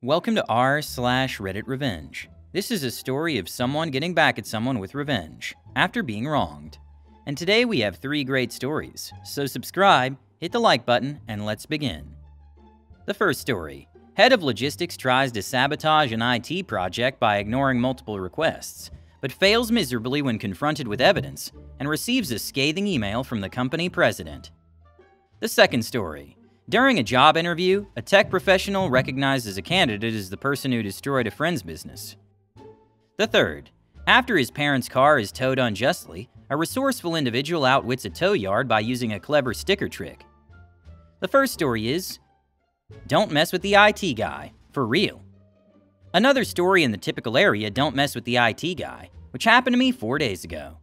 Welcome to r/RedditRevenge. This is a story of someone getting back at someone with revenge after being wronged. And today we have 3 great stories, so subscribe, hit the like button, and let's begin. The first story. Head of logistics tries to sabotage an IT project by ignoring multiple requests, but fails miserably when confronted with evidence and receives a scathing email from the company president. The second story. During a job interview, a tech professional recognizes a candidate as the person who destroyed a friend's business. The third. After his parents' car is towed unjustly, a resourceful individual outwits a tow yard by using a clever sticker trick. The first story is, don't mess with the IT guy, for real. Another story in the typical area, don't mess with the IT guy, which happened to me 4 days ago.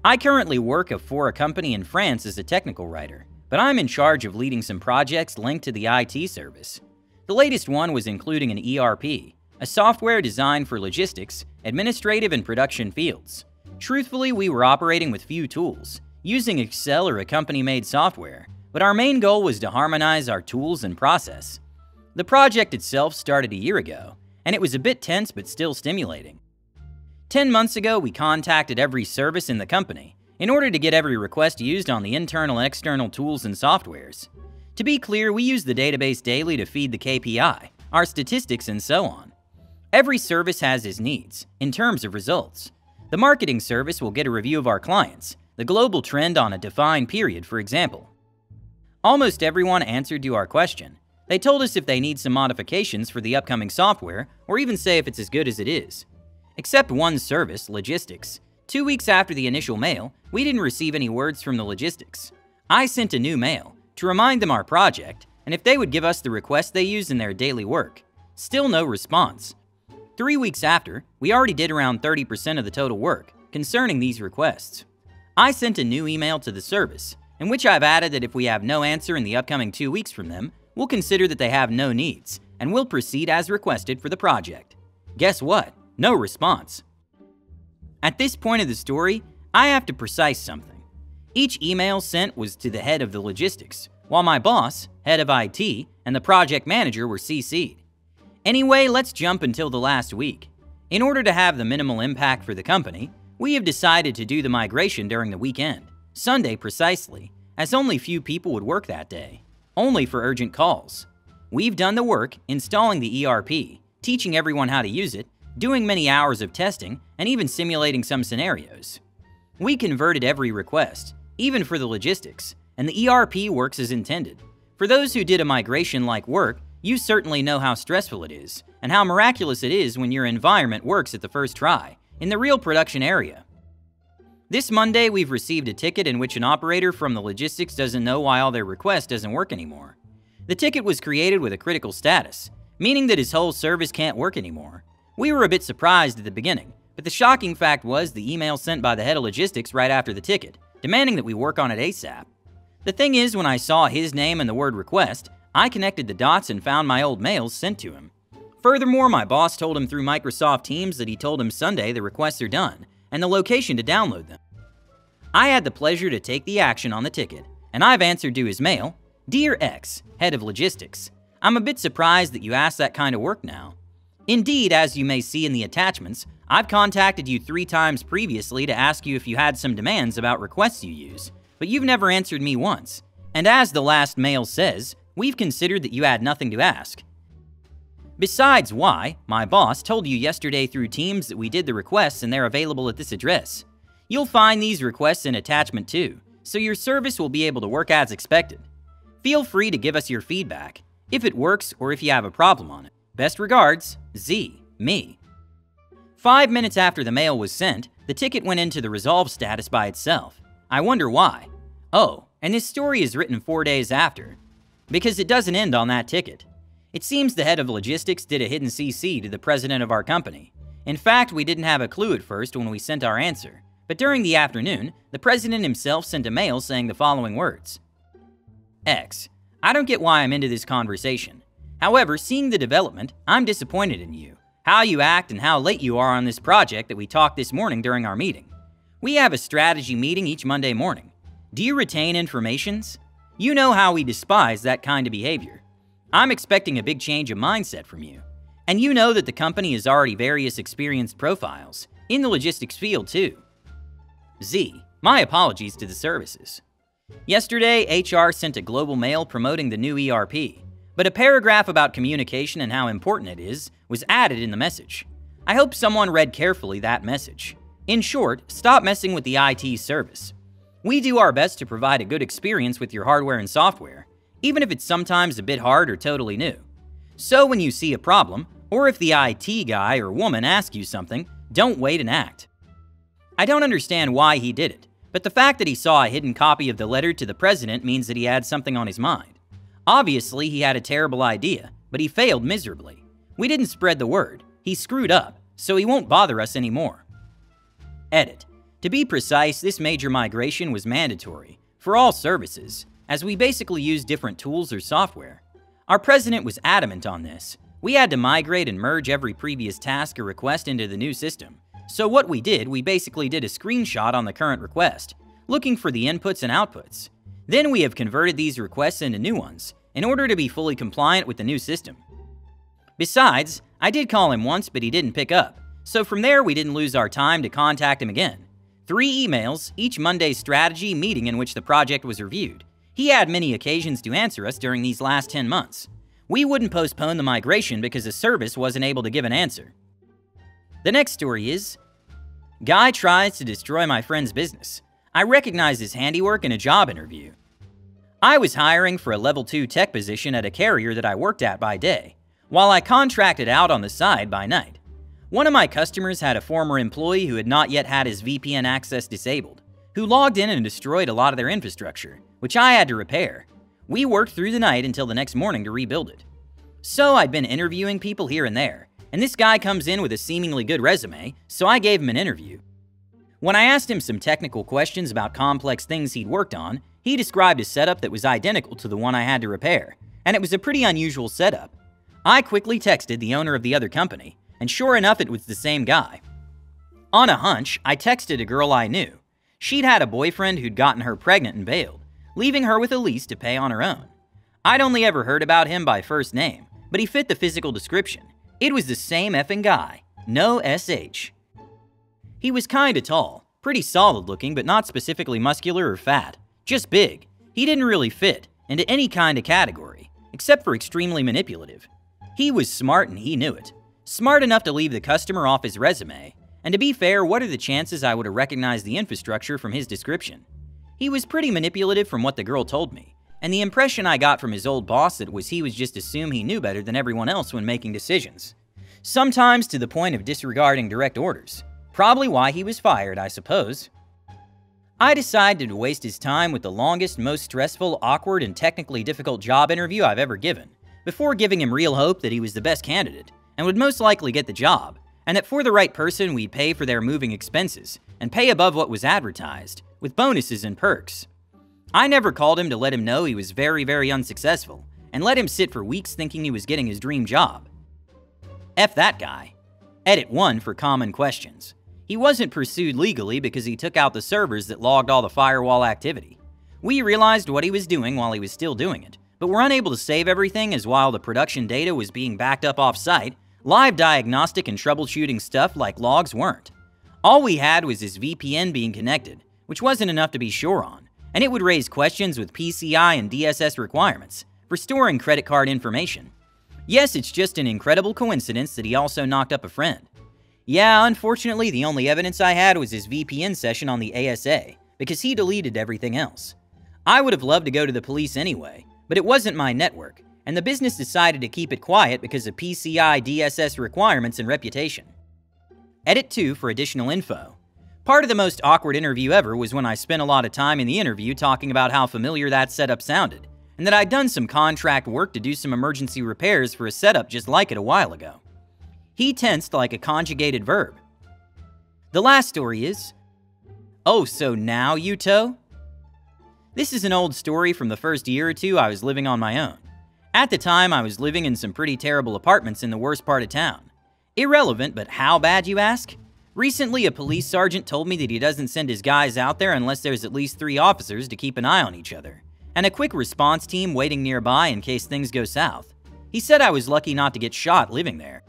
I currently work for a company in France as a technical writer, but I'm in charge of leading some projects linked to the IT service. The latest one was including an ERP, a software designed for logistics, administrative, and production fields. Truthfully, we were operating with few tools, using Excel or a company-made software, but our main goal was to harmonize our tools and process. The project itself started a year ago, and it was a bit tense but still stimulating. 10 months ago, we contacted every service in the company in order to get every request used on the internal and external tools and softwares. To be clear, we use the database daily to feed the KPI, our statistics, and so on. Every service has its needs, in terms of results. The marketing service will get a review of our clients, the global trend on a defined period, for example. Almost everyone answered to our question. They told us if they need some modifications for the upcoming software, or even say if it's as good as it is. Except one service, logistics. 2 weeks after the initial mail, we didn't receive any words from the logistics. I sent a new mail to remind them our project, and if they would give us the requests they use in their daily work. Still no response. 3 weeks after, we already did around 30% of the total work concerning these requests. I sent a new email to the service, in which I've added that if we have no answer in the upcoming 2 weeks from them, we'll consider that they have no needs, and we'll proceed as requested for the project. Guess what? No response. At this point of the story, I have to precise something. Each email sent was to the head of the logistics, while my boss, head of IT, and the project manager were CC'd. Anyway, let's jump until the last week. In order to have the minimal impact for the company, we have decided to do the migration during the weekend, Sunday precisely, as only few people would work that day, only for urgent calls. We've done the work installing the ERP, teaching everyone how to use it, doing many hours of testing, and even simulating some scenarios. We converted every request, even for the logistics, and the ERP works as intended. For those who did a migration-like work, you certainly know how stressful it is, and how miraculous it is when your environment works at the first try, in the real production area. This Monday, we've received a ticket in which an operator from the logistics doesn't know why all their request doesn't work anymore. The ticket was created with a critical status, meaning that his whole service can't work anymore. We were a bit surprised at the beginning, but the shocking fact was the email sent by the head of logistics right after the ticket, demanding that we work on it ASAP. The thing is, when I saw his name and the word request, I connected the dots and found my old mails sent to him. Furthermore, my boss told him through Microsoft Teams that he told him Sunday the requests are done, and the location to download them. I had the pleasure to take the action on the ticket, and I've answered to his mail, Dear X, head of logistics, I'm a bit surprised that you ask that kind of work now. Indeed, as you may see in the attachments, I've contacted you 3 times previously to ask you if you had some demands about requests you use, but you've never answered me once. And as the last mail says, we've considered that you had nothing to ask. Besides, why, my boss told you yesterday through Teams that we did the requests and they're available at this address. You'll find these requests in attachment 2, so your service will be able to work as expected. Feel free to give us your feedback, if it works or if you have a problem on it. Best regards, Z, me. 5 minutes after the mail was sent, the ticket went into the resolve status by itself. I wonder why. Oh, and this story is written 4 days after. Because it doesn't end on that ticket. It seems the head of logistics did a hidden CC to the president of our company. In fact, we didn't have a clue at first when we sent our answer. But during the afternoon, the president himself sent a mail saying the following words. X, I don't get why I'm into this conversation. However, seeing the development, I'm disappointed in you, how you act and how late you are on this project that we talked this morning during our meeting. We have a strategy meeting each Monday morning. Do you retain informations? You know how we despise that kind of behavior. I'm expecting a big change of mindset from you. And you know that the company has already various experienced profiles, in the logistics field too. Z. My apologies to the services. Yesterday, HR sent a global mail promoting the new ERP, but a paragraph about communication and how important it is was added in the message. I hope someone read carefully that message. In short, stop messing with the IT service. We do our best to provide a good experience with your hardware and software, even if it's sometimes a bit hard or totally new. So when you see a problem, or if the IT guy or woman asks you something, don't wait and act. I don't understand why he did it, but the fact that he saw a hidden copy of the letter to the president means that he had something on his mind. Obviously, he had a terrible idea, but he failed miserably. We didn't spread the word. He screwed up, so he won't bother us anymore. Edit. To be precise, this major migration was mandatory for all services, as we basically use different tools or software. Our president was adamant on this. We had to migrate and merge every previous task or request into the new system. So what we did, we basically did a screenshot on the current request, looking for the inputs and outputs. Then we have converted these requests into new ones, in order to be fully compliant with the new system. Besides, I did call him once, but he didn't pick up. So from there, we didn't lose our time to contact him again. 3 emails, each Monday's strategy meeting in which the project was reviewed. He had many occasions to answer us during these last 10 months. We wouldn't postpone the migration because the service wasn't able to give an answer. The next story is, guy tries to destroy my friend's business. I recognized his handiwork in a job interview. I was hiring for a level 2 tech position at a carrier that I worked at by day, while I contracted out on the side by night. One of my customers had a former employee who had not yet had his VPN access disabled, who logged in and destroyed a lot of their infrastructure, which I had to repair. We worked through the night until the next morning to rebuild it. So I'd been interviewing people here and there, and this guy comes in with a seemingly good resume, so I gave him an interview. When I asked him some technical questions about complex things he'd worked on, he described a setup that was identical to the one I had to repair, and it was a pretty unusual setup. I quickly texted the owner of the other company, and sure enough it was the same guy. On a hunch, I texted a girl I knew. She'd had a boyfriend who'd gotten her pregnant and bailed, leaving her with a lease to pay on her own. I'd only ever heard about him by first name, but he fit the physical description. It was the same effing guy, no SH. He was kinda tall, pretty solid looking, but not specifically muscular or fat, just big. He didn't really fit into any kind of category, except for extremely manipulative. He was smart and he knew it. Smart enough to leave the customer off his resume, and to be fair, what are the chances I would have recognized the infrastructure from his description? He was pretty manipulative from what the girl told me, and the impression I got from his old boss was he was just assume he knew better than everyone else when making decisions. Sometimes to the point of disregarding direct orders. Probably why he was fired, I suppose. I decided to waste his time with the longest, most stressful, awkward, and technically difficult job interview I've ever given, before giving him real hope that he was the best candidate, and would most likely get the job, and that for the right person we'd pay for their moving expenses, and pay above what was advertised, with bonuses and perks. I never called him to let him know he was very, very unsuccessful, and let him sit for weeks thinking he was getting his dream job. F that guy. Edit 1 for common questions. He wasn't pursued legally because he took out the servers that logged all the firewall activity. We realized what he was doing while he was still doing it, but were unable to save everything as while the production data was being backed up off-site, live diagnostic and troubleshooting stuff like logs weren't. All we had was his VPN being connected, which wasn't enough to be sure on, and it would raise questions with PCI and DSS requirements for storing credit card information. Yes, it's just an incredible coincidence that he also knocked up a friend. Yeah, unfortunately, the only evidence I had was his VPN session on the ASA, because he deleted everything else. I would have loved to go to the police anyway, but it wasn't my network, and the business decided to keep it quiet because of PCI DSS requirements and reputation. Edit 2 for additional info. Part of the most awkward interview ever was when I spent a lot of time in the interview talking about how familiar that setup sounded, and that I'd done some contract work to do some emergency repairs for a setup just like it a while ago. He tensed like a conjugated verb. The last story is, oh, so now you tow? This is an old story from the first year or two I was living on my own. At the time, I was living in some pretty terrible apartments in the worst part of town. Irrelevant, but how bad, you ask? Recently, a police sergeant told me that he doesn't send his guys out there unless there's at least 3 officers to keep an eye on each other, and a quick response team waiting nearby in case things go south. He said I was lucky not to get shot living there.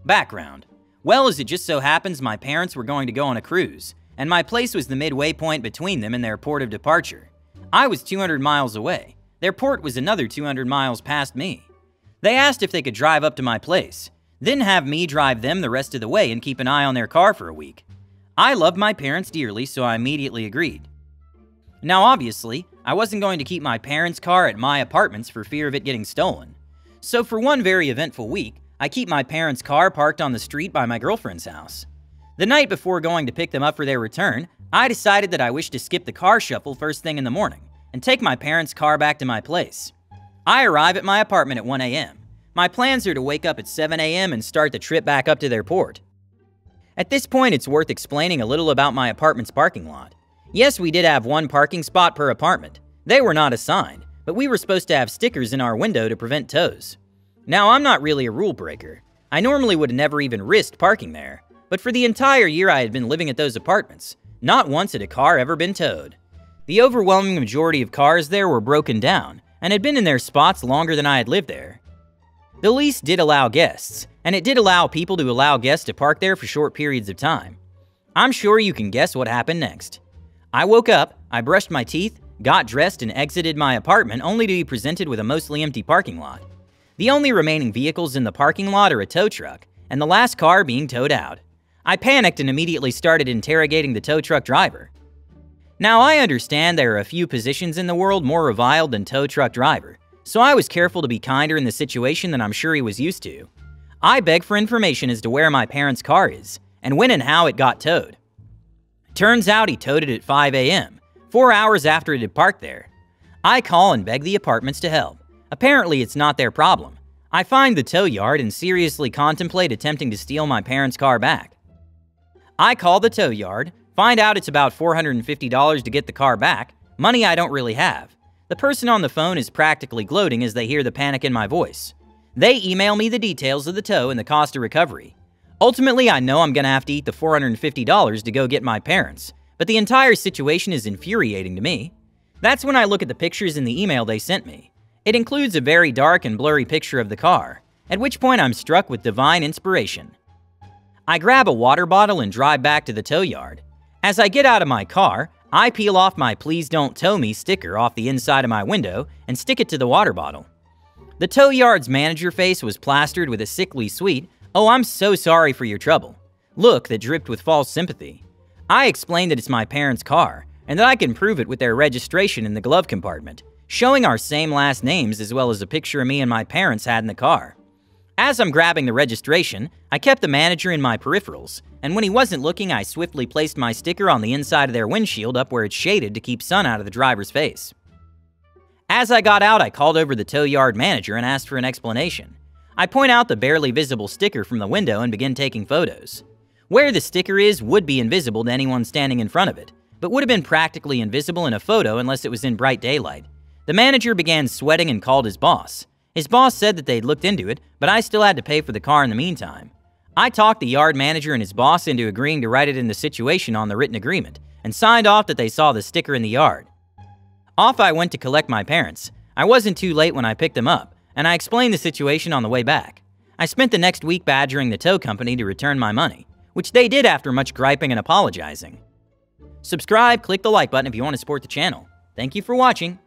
Background. Well, as it just so happens, my parents were going to go on a cruise, and my place was the midway point between them and their port of departure. I was 200 miles away. Their port was another 200 miles past me. They asked if they could drive up to my place, then have me drive them the rest of the way and keep an eye on their car for a week. I loved my parents dearly, so I immediately agreed. Now, obviously, I wasn't going to keep my parents' car at my apartments for fear of it getting stolen. So for one very eventful week, I keep my parents' car parked on the street by my girlfriend's house. The night before going to pick them up for their return, I decided that I wished to skip the car shuffle first thing in the morning and take my parents' car back to my place. I arrive at my apartment at 1 a.m. My plans are to wake up at 7 a.m. and start the trip back up to their port. At this point, it's worth explaining a little about my apartment's parking lot. Yes, we did have one parking spot per apartment. They were not assigned, but we were supposed to have stickers in our window to prevent tows. Now, I'm not really a rule breaker. I normally would have never even risked parking there, but for the entire year I had been living at those apartments, not once had a car ever been towed. The overwhelming majority of cars there were broken down and had been in their spots longer than I had lived there. The lease did allow guests, and it did allow people to allow guests to park there for short periods of time. I'm sure you can guess what happened next. I woke up, I brushed my teeth, got dressed, and exited my apartment only to be presented with a mostly empty parking lot. The only remaining vehicles in the parking lot are a tow truck, and the last car being towed out. I panicked and immediately started interrogating the tow truck driver. Now, I understand there are a few positions in the world more reviled than tow truck driver, so I was careful to be kinder in the situation than I'm sure he was used to. I begged for information as to where my parents' car is, and when and how it got towed. Turns out he towed it at 5 a.m., 4 hours after it had parked there. I call and beg the apartments to help. Apparently, it's not their problem. I find the tow yard and seriously contemplate attempting to steal my parents' car back. I call the tow yard, find out it's about $450 to get the car back, money I don't really have. The person on the phone is practically gloating as they hear the panic in my voice. They email me the details of the tow and the cost of recovery. Ultimately, I know I'm gonna have to eat the $450 to go get my parents, but the entire situation is infuriating to me. That's when I look at the pictures in the email they sent me. It includes a very dark and blurry picture of the car, at which point I'm struck with divine inspiration. I grab a water bottle and drive back to the tow yard. As I get out of my car, I peel off my "Please Don't Tow Me" sticker off the inside of my window and stick it to the water bottle. The tow yard's manager face was plastered with a sickly sweet, "Oh, I'm so sorry for your trouble" look that dripped with false sympathy. I explained that it's my parents' car, and that I can prove it with their registration in the glove compartment, showing our same last names as well as a picture of me and my parents had in the car. As I'm grabbing the registration, I kept the manager in my peripherals, and when he wasn't looking, I swiftly placed my sticker on the inside of their windshield up where it's shaded to keep sun out of the driver's face. As I got out, I called over the tow yard manager and asked for an explanation. I point out the barely visible sticker from the window and begin taking photos. Where the sticker is would be invisible to anyone standing in front of it, but would have been practically invisible in a photo unless it was in bright daylight. The manager began sweating and called his boss. His boss said that they'd looked into it, but I still had to pay for the car in the meantime. I talked the yard manager and his boss into agreeing to write it in the situation on the written agreement, and signed off that they saw the sticker in the yard. Off I went to collect my parents. I wasn't too late when I picked them up, and I explained the situation on the way back. I spent the next week badgering the tow company to return my money, which they did after much griping and apologizing. Subscribe, click the like button if you want to support the channel. Thank you for watching.